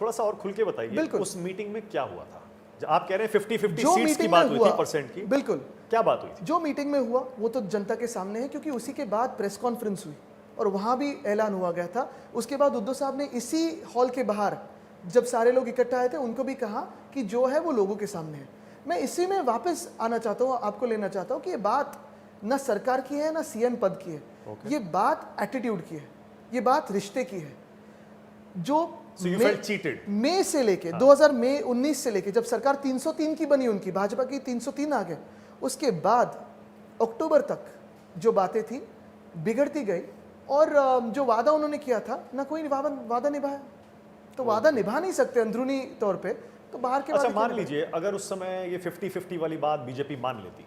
थोड़ा सा और खुल के बताइए, बिल्कुल। उस मीटिंग में क्या हुआ था? आप कह रहे हैं 50-50 जो सीट्स की मीटिंग बात में हुई थी, हुआ, परसेंट की, बिल्कुल क्या बात हुई थी? जो मीटिंग में हुआ वो तो जनता के सामने है, क्योंकि उसी के बाद प्रेस कॉन्फ्रेंस हुई और वहां भी ऐलान हुआ गया था। उसके बाद उद्धव साहब ने इसी हॉल के बाहर जब सारे लोग इकट्ठा आए थे उनको भी कहा कि जो है वो लोगों के सामने है। मैं इसी में वापस आना चाहता हूँ, आपको लेना चाहता हूँ कि ये बात ना सरकार की है ना सीएम पद की है, ये बात एटीट्यूड की है, ये बात रिश्ते की है। जो So you felt cheated? मई से लेके 2019 से लेके जब सरकार 303 की बनी, उनकी भाजपा की 303 आ गए, उसके बाद अक्टूबर तक जो बातें थी बिगड़ती गई और जो वादा उन्होंने किया था ना कोई वादा निभाया। तो वादा निभा नहीं सकते अंदरूनी तौर पे, तो बाहर के अच्छा, वादे मान क्यों लीजिए अगर उस समय ये 50-50 वाली बात बीजेपी मान लेती,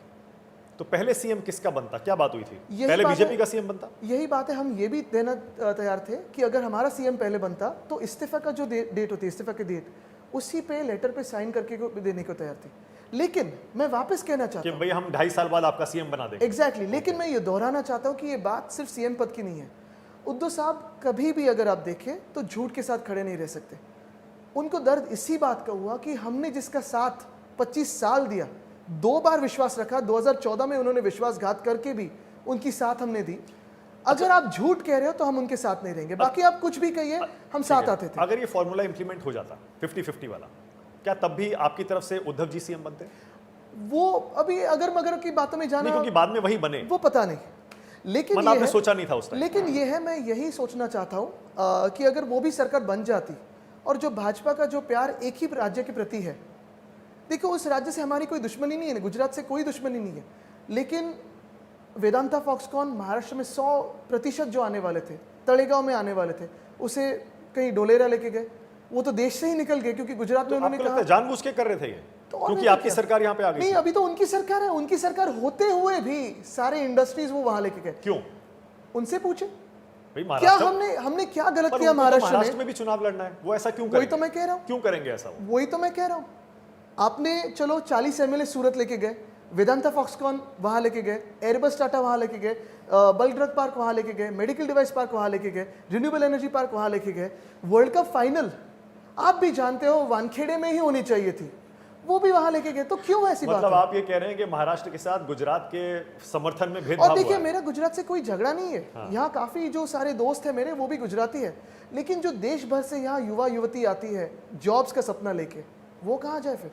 तो पहले सीएम किसका बनता? क्या बात हुई थी? पहले बीजेपी का सीएम बनता? यही बात है, हम ये भी देना तैयार थे कि अगर हमारा सीएम पहले बनता तो इस्तीफा का जो डेट होती है, इस्तीफा की डेट, उसी पे लेटर पे साइन करके देने को तैयार थी। लेकिन मैं वापस कहना चाहता हूं कि भाई हम 2.5 साल बाद आपका सीएम बना देंगे। एग्जैक्टली। लेकिन मैं ये दोहराना चाहता हूं कि ये बात सिर्फ सीएम पद की नहीं है। उद्धव साहब कभी भी अगर आप देखें तो झूठ के साथ खड़े नहीं रह सकते। उनको दर्द इसी बात का हुआ कि हमने जिसका साथ 25 साल दिया, 2 बार विश्वास रखा, 2014 में उन्होंने विश्वासघात करके भी उनकी साथ हमने दी। अगर आप झूठ कह रहे हो तो हम उनके साथ नहीं रहेंगे, बाकी आप कुछ भी कहिए हम साथ आते थे। अगर ये फॉर्मूला इंप्लीमेंट हो जाता 50-50 वाला, क्या तब भी आपकी तरफ से उद्धव जी सीएम बनते? वो अभी अगर मगर की बातों में जाना, क्योंकि बाद में वही बने, वो पता नहीं, लेकिन मतलब आपने सोचा नहीं था उस टाइम। लेकिन ये है, मैं यही सोचना चाहता हूं कि अगर वो भी सरकार बन जाती और जो भाजपा का जो प्यार एक ही राज्य के प्रति है, देखो उस राज्य से हमारी कोई दुश्मनी नहीं है, गुजरात से कोई दुश्मनी नहीं है, लेकिन वेदांता फॉक्सकॉन महाराष्ट्र में 100% जो आने वाले थे, तळेगांव में आने वाले थे, उसे कहीं डोलेरा लेके गए, वो तो देश से ही निकल गए क्योंकि गुजरात में उन्होंने कहा जानबूझ के कर रहे थे ये, तो क्योंकि आपकी सरकार यहाँ पे आ गई। नहीं, अभी तो उनकी सरकार है, उनकी सरकार होते हुए भी सारे इंडस्ट्रीज वो वहां लेके गए। क्यों? उनसे पूछे क्या हमने क्या गलत किया महाराष्ट्र में भी चुनाव लड़ना है, वो ऐसा क्यों करेंगे? वही तो मैं कह रहा हूँ, क्यों करेंगे ऐसा? वही तो मैं कह रहा हूँ। आपने चलो 40 एमएलए सूरत लेके गए, वेदांता फॉक्सकॉन वहां लेके गए, एयरबस टाटा वहां लेके गए, बल्क ड्रग पार्क वहां लेके गए, मेडिकल डिवाइस पार्क वहां लेके गए, रिन्यूएबल एनर्जी पार्क वहां लेके गए। वर्ल्ड कप फाइनल आप भी जानते हो वानखेड़े में ही होनी चाहिए थी, वो भी वहां लेके गए। तो क्यों ऐसी बात? मतलब आप ये कह रहे हैं कि महाराष्ट्र के साथ गुजरात के समर्थन में भेदभाव? और देखिए, मेरा गुजरात से कोई झगड़ा नहीं है, यहाँ काफी जो सारे दोस्त हैं मेरे वो भी गुजराती है, लेकिन जो देश भर से यहाँ युवा युवती आती है जॉब्स का सपना लेके, वो कहाँ जाए फिर?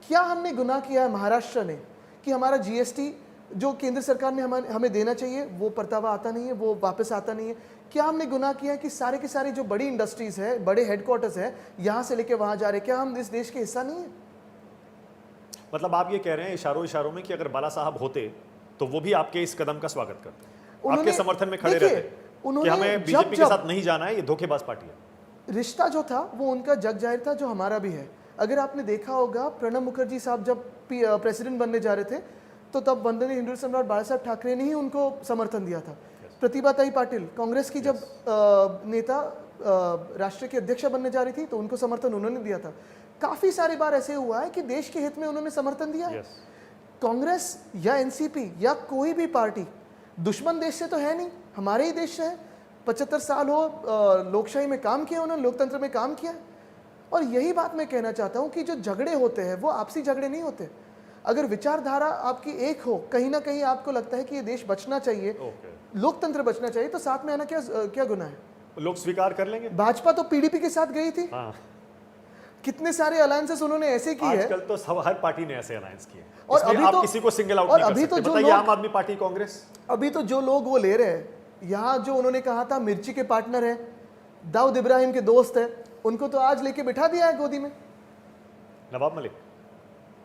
क्या हमने गुनाह किया है महाराष्ट्र ने कि हमारा जीएसटी जो केंद्र सरकार ने हमें देना चाहिए वो परतावा आता नहीं है, वो वापस आता नहीं है? क्या हमने गुनाह किया है कि सारे के सारे जो बड़ी इंडस्ट्रीज है, बड़े हेडक्वार्टर्स है, यहाँ से लेके वहां जा रहे, क्या हम इस देश के हिस्सा नहीं है? मतलब आप ये कह रहे हैं इशारों में कि अगर बाला साहब होते तो वो भी आपके इस कदम का स्वागत करते, आपके समर्थन में खड़े रहते कि हमें बीजेपी के साथ नहीं जाना है, ये धोखेबाज पार्टी है। रिश्ता जो था वो उनका जग जाहिर था, जो हमारा भी है। अगर आपने देखा होगा, प्रणब मुखर्जी साहब जब प्रेसिडेंट बनने जा रहे थे तो तब वंदनीय हिंदू सम्राट बाला साहब ठाकरे ने ही उनको समर्थन दिया था। प्रतिभाताई पाटिल कांग्रेस की जब नेता राष्ट्र की अध्यक्ष बनने जा रही थी तो उनको समर्थन उन्होंने दिया था। काफी सारी बार ऐसे हुआ है कि देश के हित में उन्होंने समर्थन दिया है। कांग्रेस या एनसीपी या कोई भी पार्टी दुश्मन देश से तो है नहीं, हमारे ही देश से है। 75 साल हो लोकशाही में काम किया उन्होंने, लोकतंत्र में काम किया। और यही बात मैं कहना चाहता हूं कि जो झगड़े होते हैं वो आपसी झगड़े नहीं होते। अगर विचारधारा आपकी एक हो, कहीं ना कहीं आपको लगता है कि ये देश बचना चाहिए, लोकतंत्र बचना चाहिए, तो साथ में आना क्या गुनाह है? लोग स्वीकार कर लेंगे। भाजपा तो पीडीपी के साथ गई थी, कितने सारे अलायंसेस उन्होंने ऐसे किए हैं। आजकल तो सब हर पार्टी ने ऐसे अलायंस किए, और अभी आप तो किसी को सिंगल आउट और नहीं अभी कर सकते। तो बताइए, आम आदमी पार्टी, कांग्रेस, अभी तो जो लोग वो ले रहे हैं, यहाँ जो उन्होंने कहा था मिर्ची के पार्टनर है, दाऊद इब्राहिम के दोस्त है, उनको तो आज लेके बिठा दिया है गोदी में। नवाब मलिक,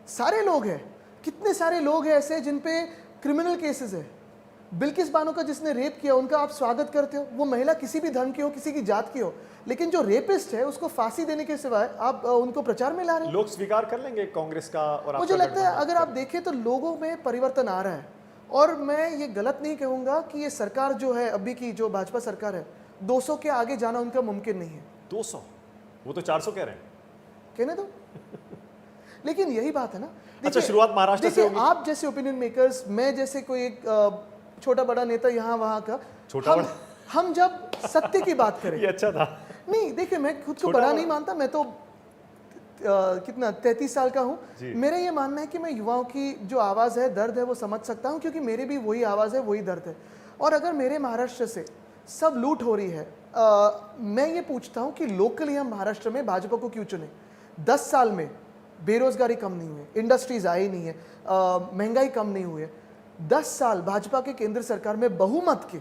सारे लोग हैं, कितने सारे लोग हैं ऐसे जिन पे क्रिमिनल केसेस है। बिल्किस बानो का जिसने रेप किया उनका आप स्वागत करते हो, वो महिला किसी भी धर्म की हो, किसी की जात की हो, लेकिन जो रेपिस्ट है उसको फांसी देने के सिवाय आप उनको प्रचार में ला रहे हो। लोग स्वीकार कर लेंगे कांग्रेस का? और मुझे लगता है अगर आप देखें तो लोगों में परिवर्तन आ रहा है। और मैं ये गलत नहीं कहूंगा कि ये सरकार जो है अभी की जो भाजपा सरकार है, 200 के आगे जाना उनका मुमकिन नहीं है। 200? वो तो 400 कह रहे हैं। कहने दो लेकिन यही बात है ना। अच्छा, शुरुआत महाराष्ट्र से होगी। आप जैसे ओपिनियन मेकर्स, मैं जैसे कोई एक छोटा बड़ा नेता यहाँ वहाँ का, छोटा बड़ा, हम जब सत्य की बात करें ये अच्छा था, नहीं देखिए, मैं खुद को छोटा बड़ा और- नहीं मानता, मैं तो कितना 33 साल का हूँ। जी। मेरा ये मानना है कि मैं युवाओं की जो आवाज़ है, दर्द है, वो समझ सकता हूँ, क्योंकि मेरी भी वही आवाज़ है, वही दर्द है। और अगर मेरे महाराष्ट्र से सब लूट हो रही है, मैं ये पूछता हूँ कि लोकली हम महाराष्ट्र में भाजपा को क्यों चुने? 10 साल में बेरोजगारी कम नहीं हुई है, इंडस्ट्रीज आई नहीं है, महंगाई कम नहीं हुई है। 10 साल भाजपा के केंद्र सरकार में बहुमत के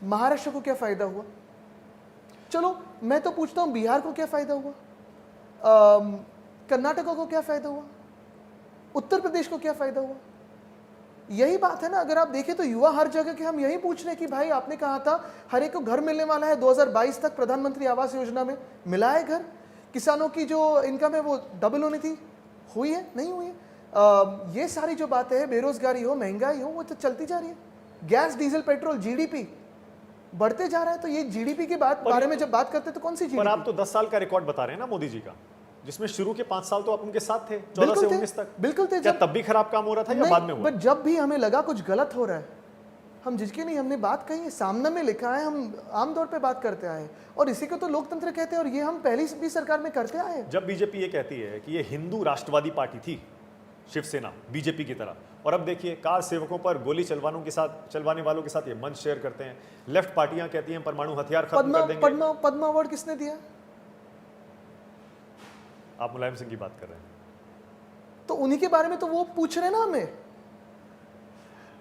महाराष्ट्र को क्या फायदा हुआ? चलो मैं तो पूछता हूँ, बिहार को क्या फायदा हुआ? कर्नाटक को क्या फायदा हुआ? उत्तर प्रदेश को क्या फायदा हुआ? यही बात है ना। अगर आप देखें तो युवा हर जगह के हम यही पूछ रहे हैं कि भाई आपने कहा था हर एक को घर मिलने वाला है 2022 तक, प्रधानमंत्री आवास योजना में मिला है घर? किसानों की जो इनकम है वो डबल होनी थी, हुई है? नहीं हुई है। ये सारी जो बातें हैं, बेरोजगारी हो, महंगाई हो, वो तो चलती जा रही है। गैस, डीजल, पेट्रोल, जीडीपी बढ़ते जा रहा है। तो ये जीडीपी के बारे में जब बात करते हैं तो कौन सी पर जीडीपी? आप तो 10 साल का रिकॉर्ड बता रहे हैं ना मोदी जी का, जिसमें शुरू के 5 साल तो आप उनके साथ थे, 14 से 19 तक। बिल्कुल थे। क्या तब भी खराब काम हो रहा था या बाद में हुआ? बट जब भी हमें लगा कुछ गलत हो रहा है, हम झिझके नहीं, हमने बात कही है, सामने में लिखा है, हम आमतौर पे बात करते आए हैं, और इसी को तो लोकतंत्र कहते हैं, और ये हम पहली भी सरकार में करते आए हैं। जब बीजेपी ये कहती है कि ये हिंदू राष्ट्रवादी पार्टी थी, शिवसेना बीजेपी की तरह, और अब देखिए कार सेवकों पर गोली चलवाने वालों के साथ ये मंच शेयर करते हैं। लेफ्ट पार्टियां कहती हैं परमाणु हथियार खत्म कर देंगे। पद्मा अवार्ड किसने दिया? आप मुलायम सिंह की बात कर रहे हैं। तो उन्हीं के बारे में तो वो पूछ रहे ना हमें।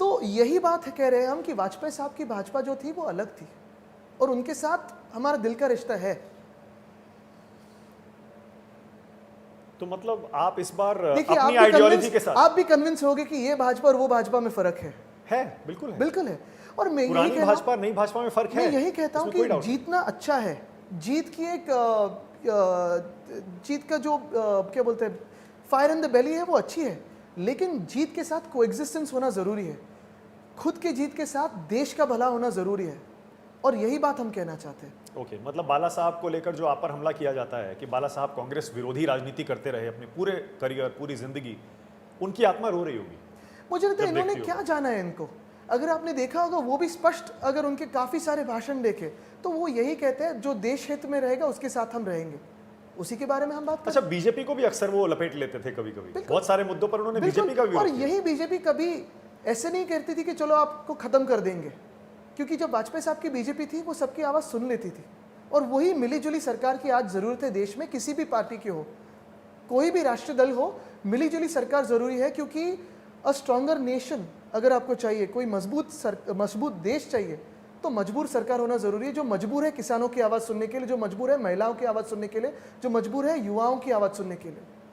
तो यही बात है, कह रहे हैं हम कि वाजपेयी साहब की भाजपा जो थी वो अलग थी, और उनके साथ हमारा दिल का रिश्ता है। तो मतलब आप इस बार देखिए, अपनी आइडियोलॉजी के साथ आप भी कन्विंस होगे कि ये भाजपा और वो भाजपा में फर्क है। बिल्कुल है। बिल्कुल है। और मैं पुरानी यही भाजपा नई भाजपा में फर्क है। मैं यही कहता हूं इसमें कोई कि डाउट नहीं। जीतना अच्छा है। जीत की एक जीत का जो क्या बोलते हैं, फायर इन द बेली है, वो अच्छी है, लेकिन जीत के साथ कोएग्जिस्टेंस होना जरूरी है। खुद के जीत के साथ देश का भला होना जरूरी है, और यही बात हम कहना चाहते हैं। ओके, मतलब बाला साहब को लेकर जो आप पर हमला किया जाता है कि बाला साहब कांग्रेस विरोधी राजनीति करते रहे अपने पूरे करियर, पूरी जिंदगी, उनकी आत्मा रो रही होगी। मुझे लगता है जब इन्होंने देखती क्या जाना है इनको। अगर आपने देखा होगा, वो भी स्पष्ट, अगर उनके काफी सारे भाषण देखे तो वो यही कहते हैं जो देश हित में रहेगा उसके साथ हम रहेंगे, उसी के बारे में हम बात करते हैं। अच्छा, बीजेपी को भी अक्सर वो लपेट लेते थे कभी कभी, बहुत सारे मुद्दों पर उन्होंने बीजेपी का भी और विरोध किया। यही बीजेपी कभी ऐसे नहीं करती थी कि चलो आपको खत्म कर देंगे, क्योंकि जब वाजपेयी साहब की बीजेपी थी वो सबकी आवाज सुन लेती थी, और वही मिलीजुली सरकार की आज जरूरत है देश में। किसी भी पार्टी की हो, कोई भी राष्ट्रीय दल हो, मिलीजुली सरकार जरूरी है, क्योंकि अ स्ट्रॉन्गर नेशन अगर आपको चाहिए, कोई मजबूत देश चाहिए, तो मजबूर सरकार होना जरूरी है, जो मजबूर है किसानों की आवाज सुनने के लिए, जो मजबूर है महिलाओं की आवाज सुनने के लिए, जो मजबूर है युवाओं की आवाज सुनने के लिए।